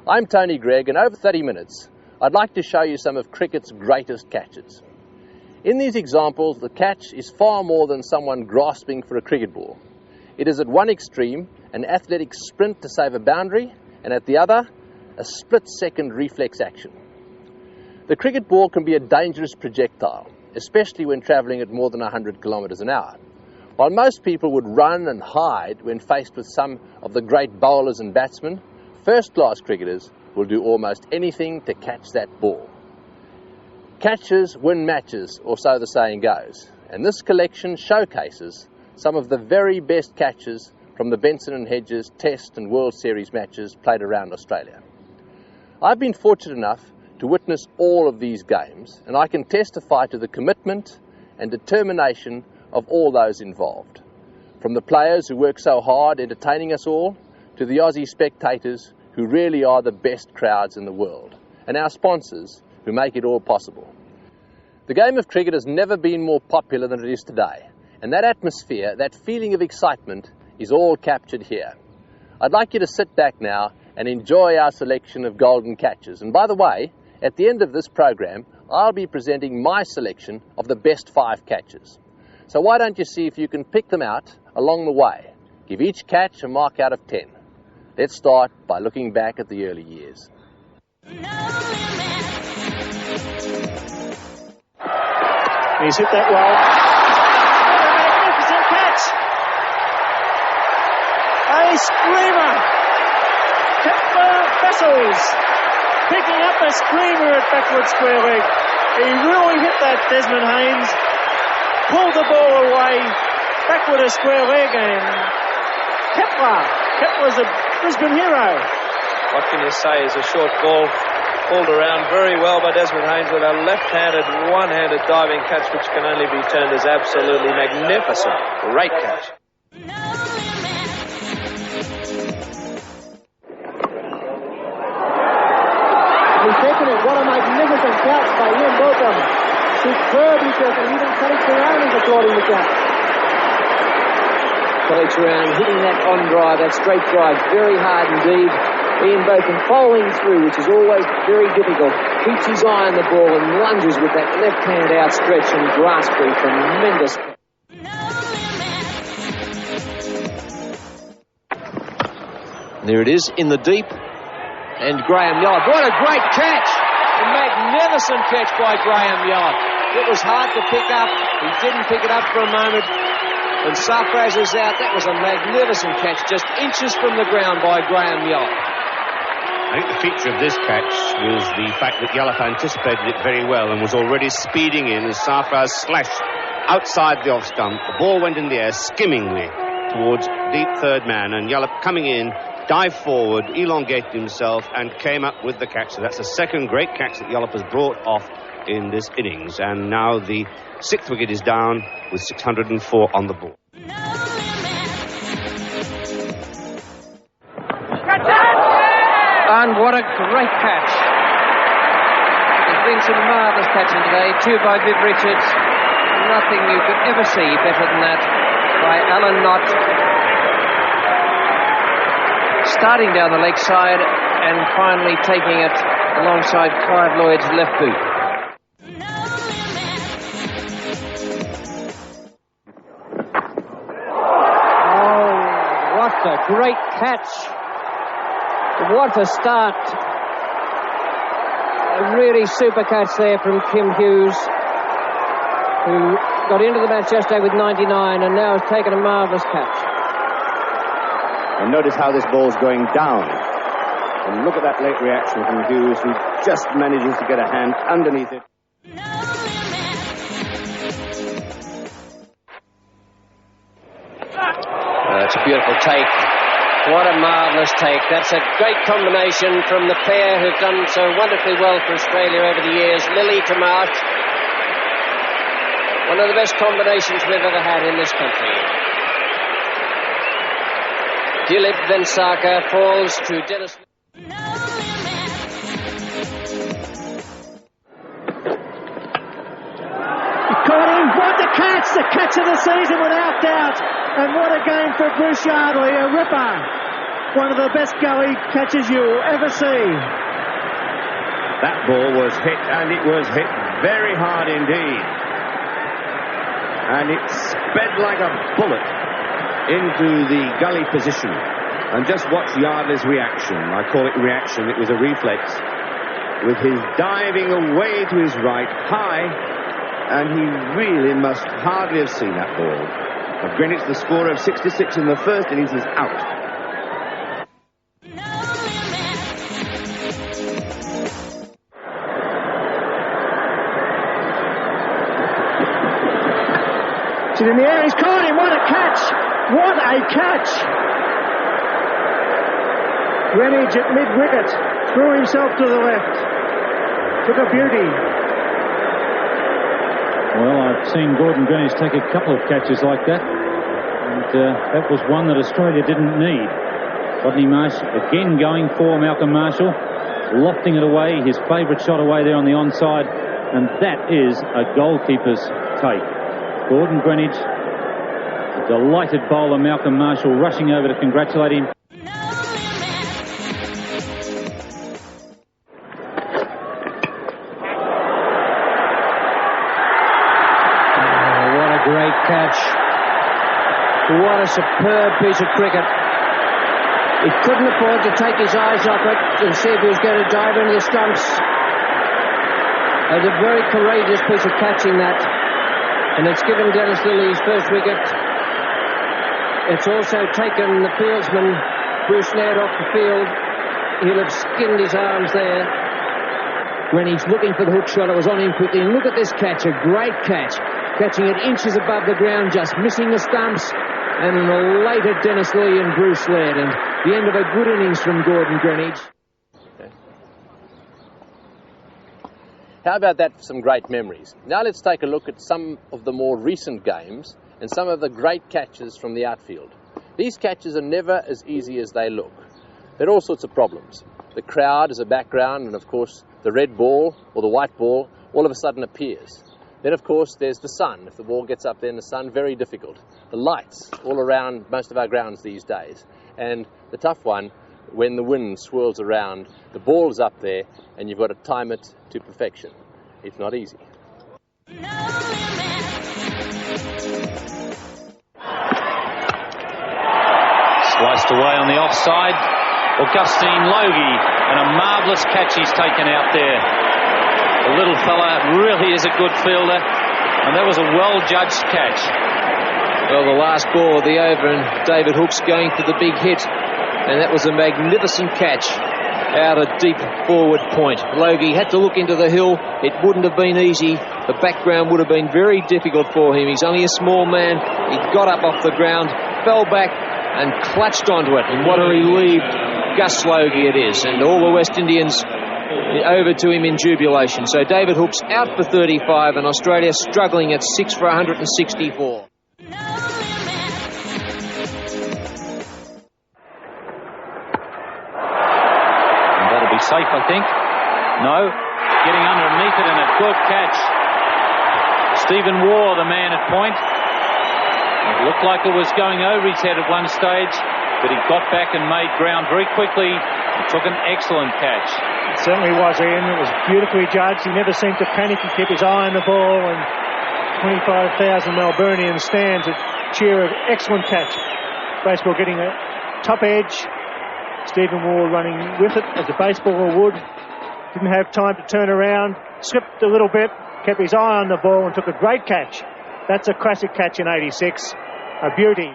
I'm Tony Greig, and over 30 minutes, I'd like to show you some of cricket's greatest catches. In these examples, the catch is far more than someone grasping for a cricket ball. It is at one extreme an athletic sprint to save a boundary, and at the other, a split-second reflex action. The cricket ball can be a dangerous projectile, especially when travelling at more than 100 kilometres an hour. While most people would run and hide when faced with some of the great bowlers and batsmen, first-class cricketers will do almost anything to catch that ball. Catches win matches, or so the saying goes, and this collection showcases some of the very best catches from the Benson and Hedges Test and World Series matches played around Australia. I've been fortunate enough to witness all of these games, and I can testify to the commitment and determination of all those involved. From the players who work so hard entertaining us all, to the Aussie spectators who really are the best crowds in the world, and our sponsors who make it all possible. The game of cricket has never been more popular than it is today, and that atmosphere, that feeling of excitement, is all captured here. I'd like you to sit back now and enjoy our selection of golden catches. And by the way, at the end of this program, I'll be presenting my selection of the best 5 catches. So why don't you see if you can pick them out along the way? Give each catch a mark out of 10. Let's start by looking back at the early years. He's hit that well. What a magnificent catch! A screamer! Vessels picking up a screamer at backward square leg. He really hit that, Desmond Haynes. Pulled the ball away, backward a square leg, and Kepler's a Brisbane hero. What can you say is a short ball pulled around very well by Desmond Haynes with a left-handed, one-handed diving catch which can only be termed as absolutely magnificent. Great catch. He's taken it. What a magnificent catch by Ian Botham. Superbly taken. Even Felix Around is applauding the catch. Felix Around hitting that on drive, that straight drive, very hard indeed. Ian Botham following through, which is always very difficult. Keeps his eye on the ball and lunges with that left hand outstretched and grasps a tremendous. There it is in the deep. And Graham Yallop. What a great catch! A magnificent catch by Graham Yallop. It was hard to pick up. He didn't pick it up for a moment. When Sarfraz is out, that was a magnificent catch, just inches from the ground by Graham Yallop. I think the feature of this catch was the fact that Yallop anticipated it very well and was already speeding in as Sarfraz slashed outside the off stump. The ball went in the air skimmingly towards deep third man, and Yallop coming in, dived forward, elongated himself, and came up with the catch. So that's the second great catch that Yallop has brought off in this innings. And now the 6th wicket is down with 604 on the ball. And what a great catch. There's been some marvellous catching today. 2 by Viv Richards. Nothing you could ever see better than that by Alan Knott. Starting down the leg side and finally taking it alongside Clive Lloyd's left boot. Oh, what a great catch. What a start. A really super catch there from Kim Hughes, who got into the match yesterday with 99 and now has taken a marvellous catch. And notice how this ball's going down. And look at that late reaction from Hughes, who just manages to get a hand underneath it. It's a beautiful take. What a marvellous take. That's a great combination from the pair who've done so wonderfully well for Australia over the years. Lily to March. One of the best combinations we've ever had in this country. Dilip Vensaka falls to Dennis. Caught him. What the catch of the season without doubt. And what a game for Bruce Yardley, a ripper. one of the best gully catches you'll ever see. That ball was hit, and it was hit very hard indeed. And it sped like a bullet into the gully position. And just watch Yardley's reaction. I call it reaction, it was a reflex. With his diving away to his right, high, and he really must hardly have seen that ball. Of Greenwich, the score of 66 in the first innings is out. He's in the air, he's caught him, what a catch! What a catch! Greenwich at mid-wicket, threw himself to the left. Took a beauty. Well, I've seen Gordon Greenwich take a couple of catches like that, and that was one that Australia didn't need. Rodney Marsh again going for Malcolm Marshall, lofting it away, his favourite shot away there on the onside, and that is a goalkeeper's take. Gordon Greenwich, a delighted bowler, Malcolm Marshall, rushing over to congratulate him. Great catch. What a superb piece of cricket. He couldn't afford to take his eyes off it and see if he was going to dive into the stumps. It was a very courageous piece of catching that. And it's given Dennis Lilly his first wicket. It's also taken the fieldsman, Bruce Laird, off the field. He'll have skinned his arms there when he's looking for the hook shot. It was on him quickly. And look at this catch, a great catch. Catching it inches above the ground, just missing the stumps, and an elated Dennis Lilly and Bruce Laird, and the end of a good innings from Gordon Greenwich. Okay. How about that for some great memories? Now let's take a look at some of the more recent games and some of the great catches from the outfield. These catches are never as easy as they look. There are all sorts of problems. The crowd is a background, and of course the red ball or the white ball all of a sudden appears. Then, of course, there's the sun. If the ball gets up there in the sun, very difficult. The lights all around most of our grounds these days. And the tough one, when the wind swirls around, the ball's up there, and you've got to time it to perfection. It's not easy. Sliced away on the offside. Augustine Logie, and a marvellous catch he's taken out there. The little fella really is a good fielder, and that was a well-judged catch. Well, the last ball of the over, and David Hookes going for the big hit, and that was a magnificent catch out a deep forward point. Logie had to look into the hill. It wouldn't have been easy. The background would have been very difficult for him. He's only a small man. He got up off the ground, fell back, and clutched onto it. And what a relieved Gus Logie it is, and all the West Indians over to him in jubilation. So David Hookes out for 35, and Australia struggling at 6 for 164. And that'll be safe, I think. No, getting underneath it, and a good catch. Stephen Waugh, the man at point. It looked like it was going over his head at one stage, but he got back and made ground very quickly and took an excellent catch. It certainly was, Ian. It was beautifully judged. He never seemed to panic. He kept his eye on the ball, and 25,000 Melburnians stand to cheer an excellent catch. Baseball getting a top edge. Stephen Waugh running with it as a baseballer would. Didn't have time to turn around. Slipped a little bit. Kept his eye on the ball and took a great catch. That's a classic catch in 86. A beauty.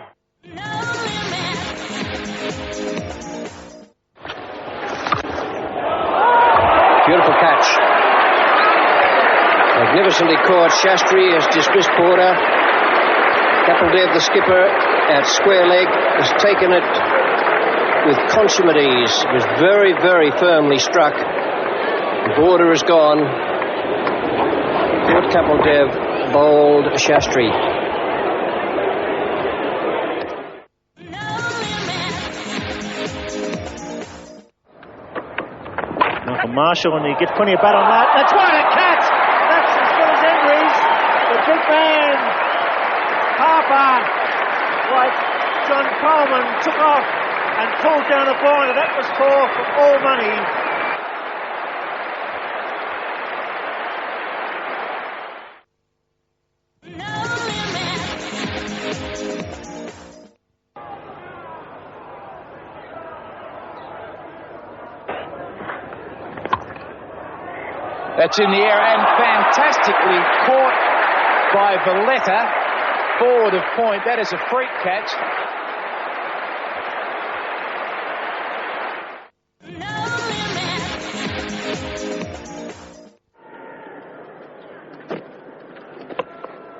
Beautiful catch. Magnificently caught. Shastri has dismissed Porter. Kapildev, the skipper, at square leg, has taken it with consummate ease. It was very, very firmly struck. The border is gone. Good Kapildev bowled Shastri. Marshall, and he gets plenty of bat on that. That's what a catch! That's as good as Henry's. The big man, Harper, like John Coleman, took off and pulled down a blinder. That was for all money. That's in the air and fantastically caught by Valletta, forward of point. That is a freak catch.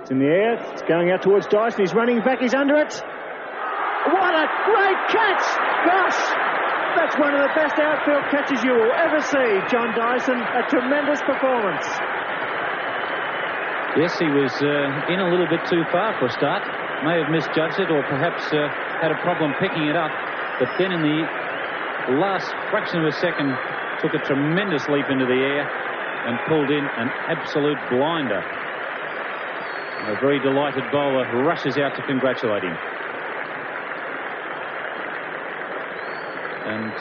It's in the air. It's going out towards Dyson. He's running back. He's under it. What a great catch! Gosh, that's one of the best outfield catches you will ever see, John Dyson. A tremendous performance. Yes, he was in a little bit too far for a start. May have misjudged it, or perhaps had a problem picking it up. But then in the last fraction of a second, took a tremendous leap into the air and pulled in an absolute blinder. A very delighted bowler rushes out to congratulate him. And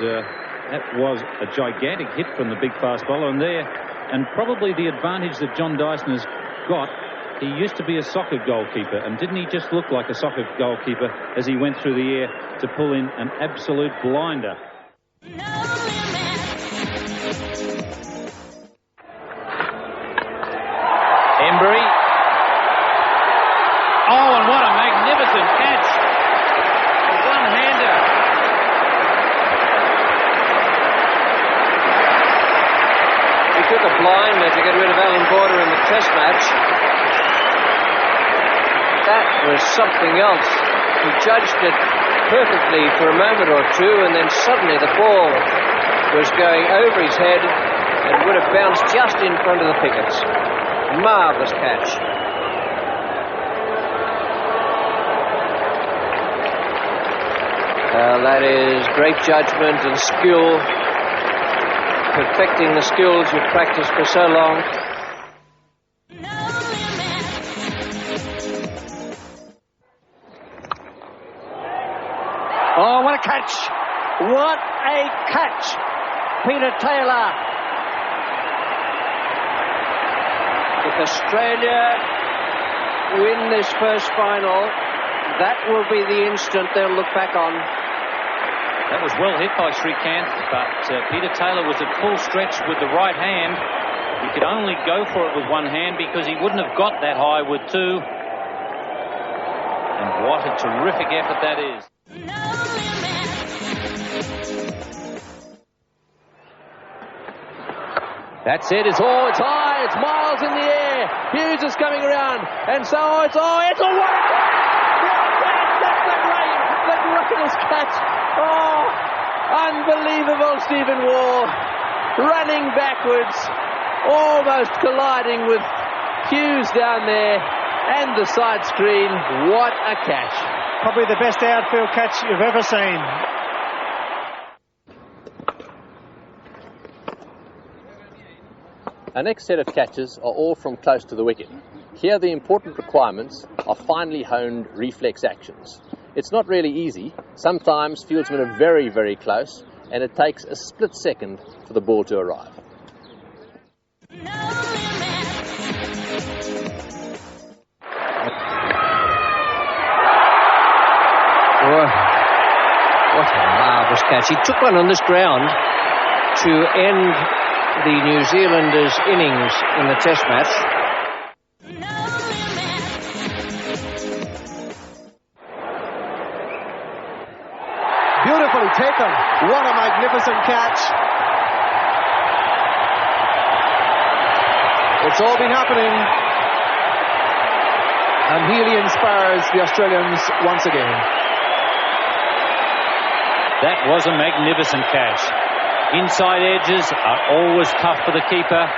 that was a gigantic hit from the big fast bowler. And probably the advantage that John Dyson has got, he used to be a soccer goalkeeper, and didn't he just look like a soccer goalkeeper as he went through the air to pull in an absolute blinder? Embury. Oh, and what a magnificent catch. A one-hander. He took a blinder to get rid of Alan Border in the Test match. That was something else. He judged it perfectly for a moment or two, and then suddenly the ball was going over his head and would have bounced just in front of the pickets. Marvellous catch. That is great judgment and skill, perfecting the skills you've practiced for so long. Oh, what a catch! What a catch! Peter Taylor. If Australia win this first final, that will be the instant they'll look back on. That was well hit by Srikanth, but Peter Taylor was at full stretch with the right hand. He could only go for it with one hand because he wouldn't have got that high with two. And what a terrific effort that is. That's it. It's high. It's miles in the air. Hughes is coming around, and so it's a one. That's the greatest catch. Oh, unbelievable! Stephen Waugh running backwards, almost colliding with Hughes down there, and the side screen. What a catch! Probably the best outfield catch you've ever seen. Our next set of catches are all from close to the wicket. Here the important requirements are finely honed reflex actions. It's not really easy. Sometimes fieldsmen are very, very close, and it takes a split second for the ball to arrive. What a marvellous catch. He took one on this ground to end the New Zealanders' innings in the Test match. Beautifully taken. What a magnificent catch. It's all been happening. And Healy inspires the Australians once again. That was a magnificent catch. Inside edges are always tough for the keeper.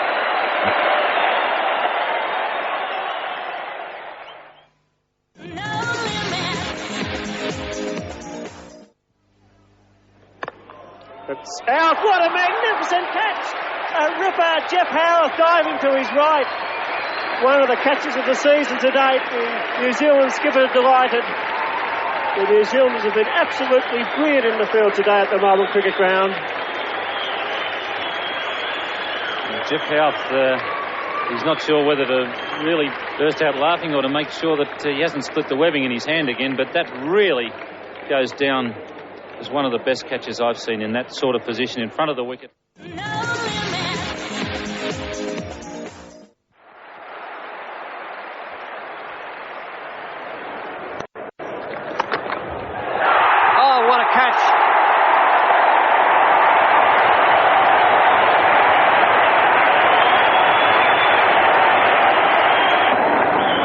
It's out. What a magnificent catch! A ripper. Jeff Howarth diving to his right. One of the catches of the season to date. The New Zealand skipper delighted. The New Zealanders have been absolutely brilliant in the field today at the Melbourne Cricket Ground. Jeff Houth, he's not sure whether to really burst out laughing or to make sure that he hasn't split the webbing in his hand again, but that really goes down as one of the best catches I've seen in that sort of position in front of the wicket. Oh, what a catch.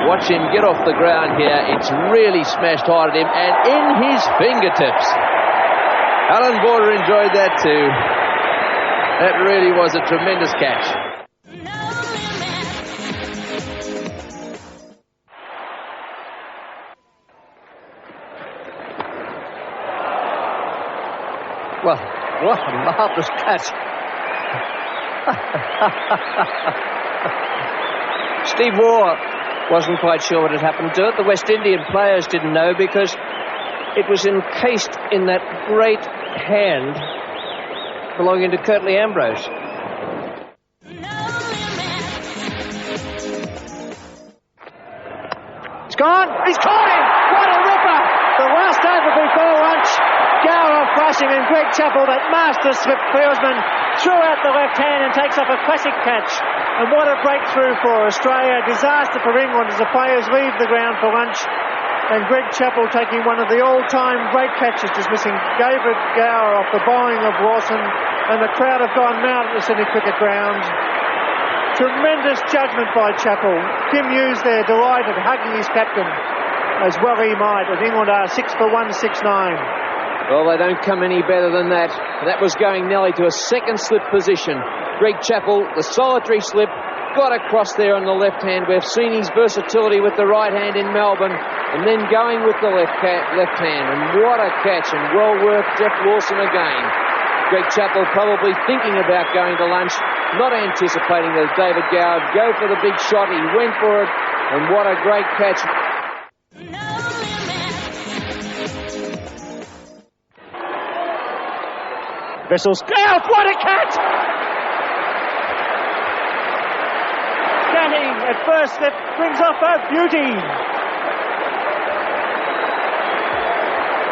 Watch him get off the ground here. It's really smashed hard at him and in his fingertips. Alan Border enjoyed that too. That really was a tremendous catch. Well, what a marvellous catch. Steve Waugh wasn't quite sure what had happened to it. The West Indian players didn't know because it was encased in that great hand belonging to Curtly Ambrose. It's gone! He's caught him! What a ripper! The last over before lunch. Gower flashing and Greg Chappell, that master slip fieldsman, threw out the left hand and takes off a classic catch. And what a breakthrough for Australia. Disaster for England as the players leave the ground for lunch. And Greg Chappell taking one of the all-time great catches, dismissing David Gower off the bowling of Lawson. And the crowd have gone mad at the Sydney Cricket Ground. Tremendous judgment by Chappell. Kim Hughes there, delighted, hugging his captain, as well he might, as England are 6 for 169. Well, they don't come any better than that. That was going nearly to a second slip position. Greg Chappell, the solitary slip, got across there on the left hand. We've seen his versatility with the right hand in Melbourne, and then going with the left hand. And what a catch, and well worked Jeff Lawson again. Greg Chappell probably thinking about going to lunch, not anticipating that David Gower would go for the big shot. He went for it, and what a great catch. Vessels out, what a catch! Canning at first slip brings off a beauty.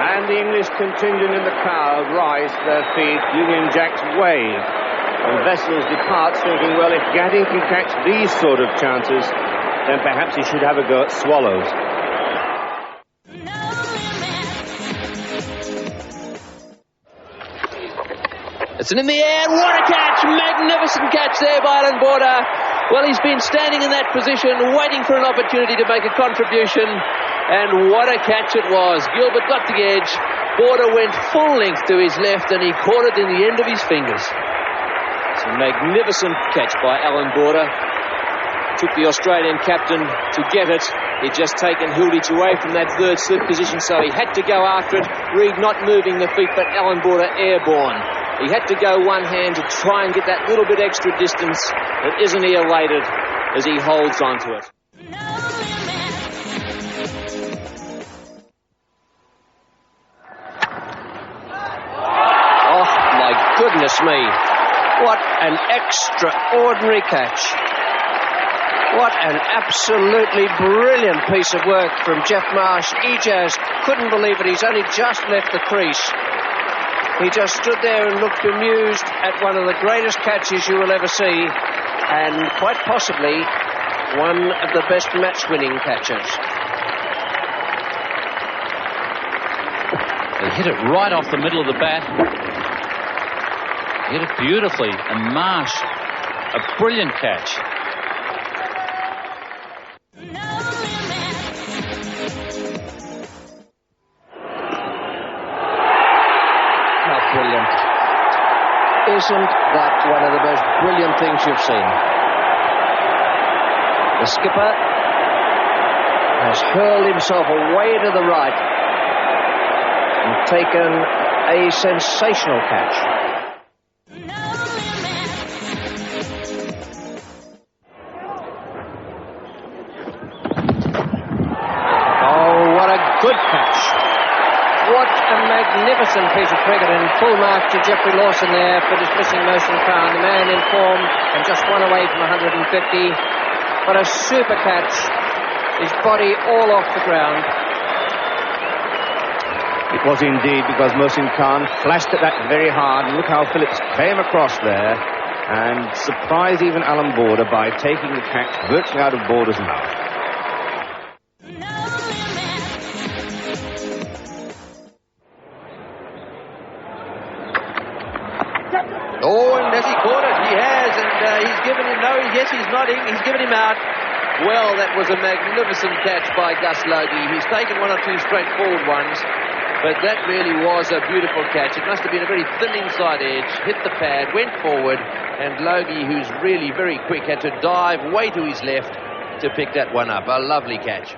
And the English contingent in the crowd rise to their feet, Union Jack's wave. And Vessels departs thinking, well, if Gadding can catch these sort of chances, then perhaps he should have a go at Swallows. It's in the air. What a catch! Magnificent catch there by Alan Border. Well, he's been standing in that position, waiting for an opportunity to make a contribution. And what a catch it was. Gilbert got the edge. Border went full length to his left, and he caught it in the end of his fingers. It's a magnificent catch by Alan Border. Took the Australian captain to get it. He'd just taken Hilditch away from that third slip position, so he had to go after it. Reid not moving the feet, but Alan Border airborne. He had to go one hand to try and get that little bit extra distance, but isn't he elated as he holds onto it? Oh, my goodness me. What an extraordinary catch. What an absolutely brilliant piece of work from Jeff Marsh. He just couldn't believe it. He's only just left the crease. He just stood there and looked amused at one of the greatest catches you will ever see, and quite possibly one of the best match-winning catches. He hit it right off the middle of the bat. He hit it beautifully, and Marsh, a brilliant catch. Brilliant. Isn't that one of the most brilliant things you've seen? The skipper has hurled himself away to the right and taken a sensational catch. Oh, what a good catch. magnificent piece of cricket, and full mark to Jeffrey Lawson there for dismissing Motion Khan, the man in form and just one away from 150. But a super catch, his body all off the ground. It was indeed, because Mohsin Khan flashed at that very hard. And look how Phillips came across there and surprised even Alan Border by taking the catch virtually out of Border's mouth. Oh, and has he caught it? He has, and he's given him, no, yes, he's nodding, he's given him out. Well, that was a magnificent catch by Gus Logie. He's taken one or two straightforward ones, but that really was a beautiful catch. It must have been a very thin inside edge, hit the pad, went forward, and Logie, who's really very quick, had to dive way to his left to pick that one up. A lovely catch.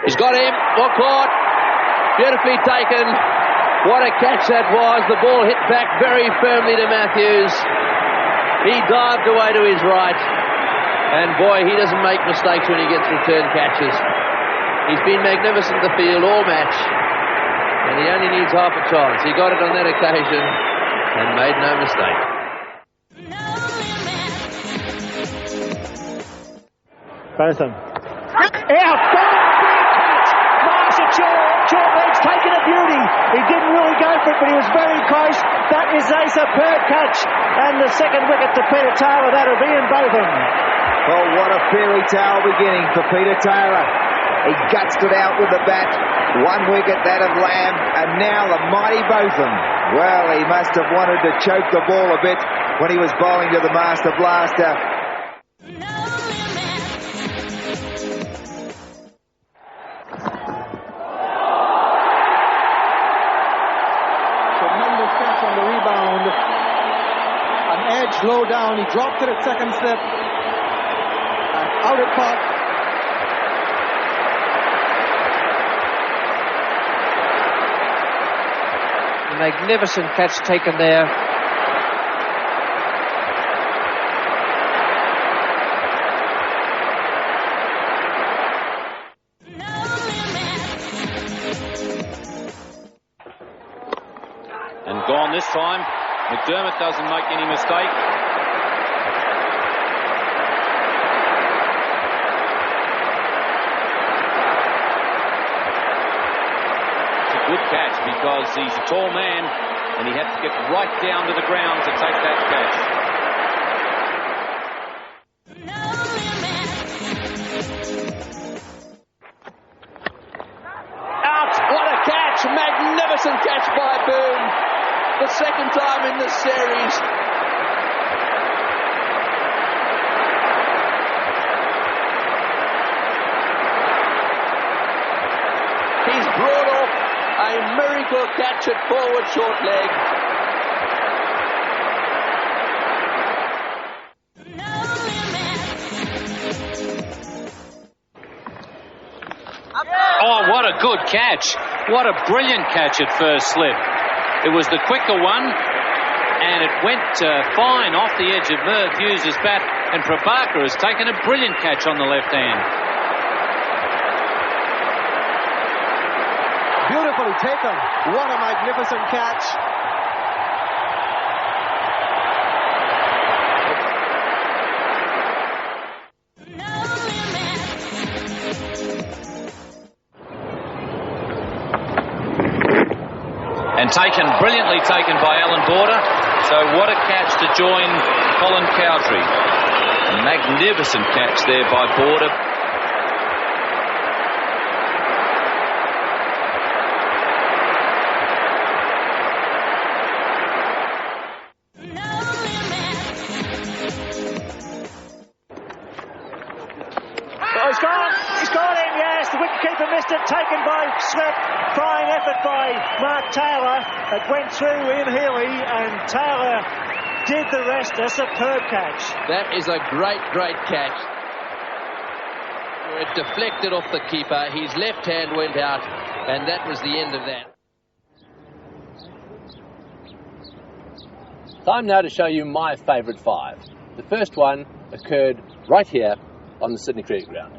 He's got him, well caught, beautifully taken. What a catch that was. The ball hit back very firmly to Matthews. He dived away to his right. And boy, he doesn't make mistakes when he gets return catches. He's been magnificent the field all match. And he only needs half a chance. He got it on that occasion and made no mistake. Benson. Out! Short leg's taken a beauty. He didn't really go for it, but he was very close. That is a superb catch. And the second wicket to Peter Taylor, that'll be in Botham. Well, what a fairy tale beginning for Peter Taylor. He gutsed it out with the bat. One wicket, that of Lamb, and now the mighty Botham. Well, he must have wanted to choke the ball a bit when he was bowling to the Master Blaster. Low down, he dropped it at second slip, and out it popped. Magnificent catch taken there. And gone this time. McDermott doesn't make any mistake. It's a good catch because he's a tall man and he had to get right down to the ground to take that catch. Out! What a catch! Magnificent catch by Boone. The second time in this series. He's brought off a miracle catch at forward short leg. Oh, what a good catch. What a brilliant catch at first slip. It was the quicker one, and it went fine off the edge of Merv Hughes' bat, and Prabhakar has taken a brilliant catch on the left hand. Beautifully taken. What a magnificent catch. And brilliantly taken by Alan Border. So what a catch to join Colin Cowdrey. A magnificent catch there by Border. He's got him, yes. The wicketkeeper missed it, taken by Smith. Fine effort by Mark Taylor. It went through Ian Healy, and Taylor did the rest. A superb catch. That is a great, great catch. It deflected off the keeper. His left hand went out, and that was the end of that. Time now to show you my favourite five. The first one occurred right here on the Sydney Cricket Ground.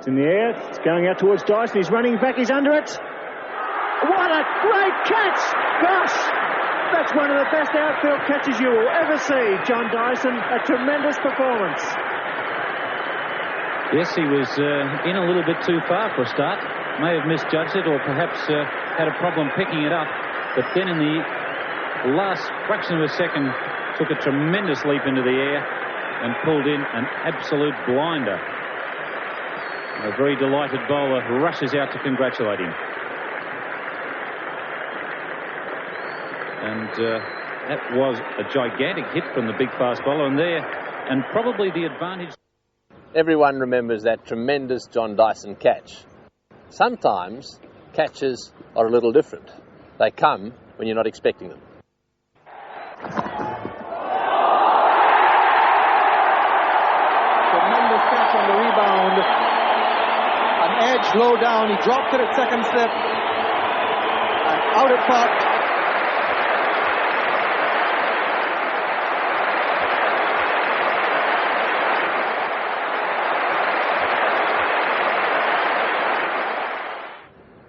It's in the air. It's going out towards Dyson. He's running back. He's under it. What a great catch! Gosh, that's one of the best outfield catches you will ever see, John Dyson. A tremendous performance. Yes, he was in a little bit too far for a start. May have misjudged it or perhaps had a problem picking it up. But then in the last fraction of a second, took a tremendous leap into the air and pulled in an absolute blinder. A very delighted bowler rushes out to congratulate him. And that was a gigantic hit from the big fast bowler, and probably the advantage. Everyone remembers that tremendous John Dyson catch. Sometimes catches are a little different. They come when you're not expecting them. Tremendous catch on the rebound. An edge low down. He dropped it at second slip. And out it popped.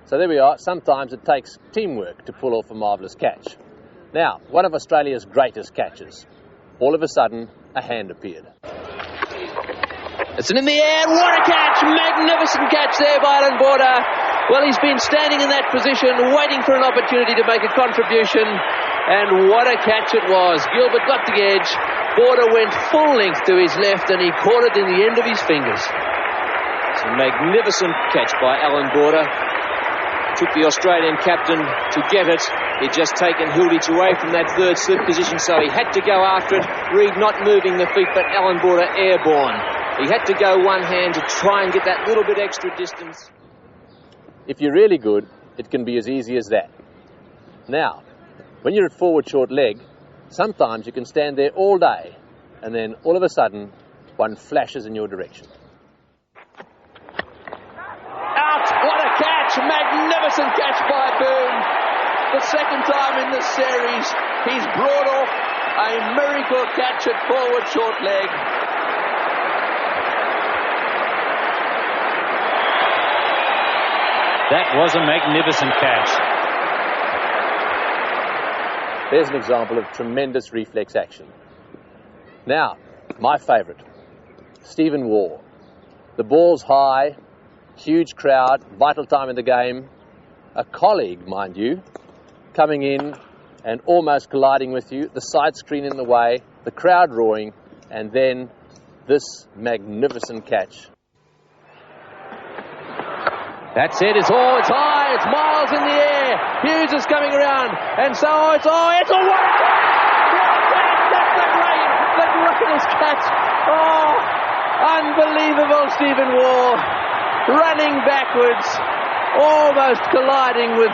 So there we are. Sometimes it takes teamwork to pull off a marvellous catch. Now, one of Australia's greatest catches. All of a sudden, a hand appeared. It's in the air. What a catch! Magnificent catch there by Alan Border. Well, he's been standing in that position, waiting for an opportunity to make a contribution. And what a catch it was. Gilbert got the edge. Border went full length to his left, and he caught it in the end of his fingers. It's a magnificent catch by Alan Border. Took the Australian captain to get it. He'd just taken Hilditch away from that third slip position, so he had to go after it. Reid not moving the feet, but Alan Border airborne. He had to go one hand to try and get that little bit extra distance. If you're really good, it can be as easy as that. Now, when you're at forward short leg, sometimes you can stand there all day, and then all of a sudden, one flashes in your direction. What a catch! Magnificent catch by Boone. The second time in the series, he's brought off a miracle catch at forward short leg. That was a magnificent catch. There's an example of tremendous reflex action. Now, my favourite, Stephen Waugh. The ball's high, huge crowd, vital time in the game. A colleague, mind you, coming in and almost colliding with you, the side screen in the way, the crowd roaring, and then this magnificent catch. That's it, it's high, it's miles in the air. Hughes is coming around, and so it's a what a catch! That's the greatest catch. Oh, unbelievable, Stephen Waugh. Running backwards, almost colliding with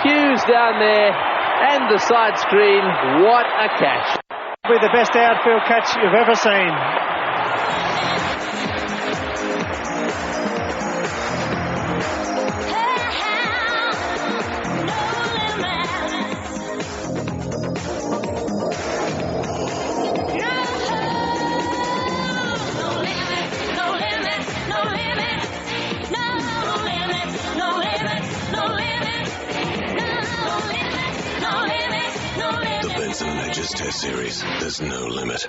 Hughes down there, and the side screen. What a catch. Probably the best outfield catch you've ever seen. Benson and Hedges Test Series. There's no limit.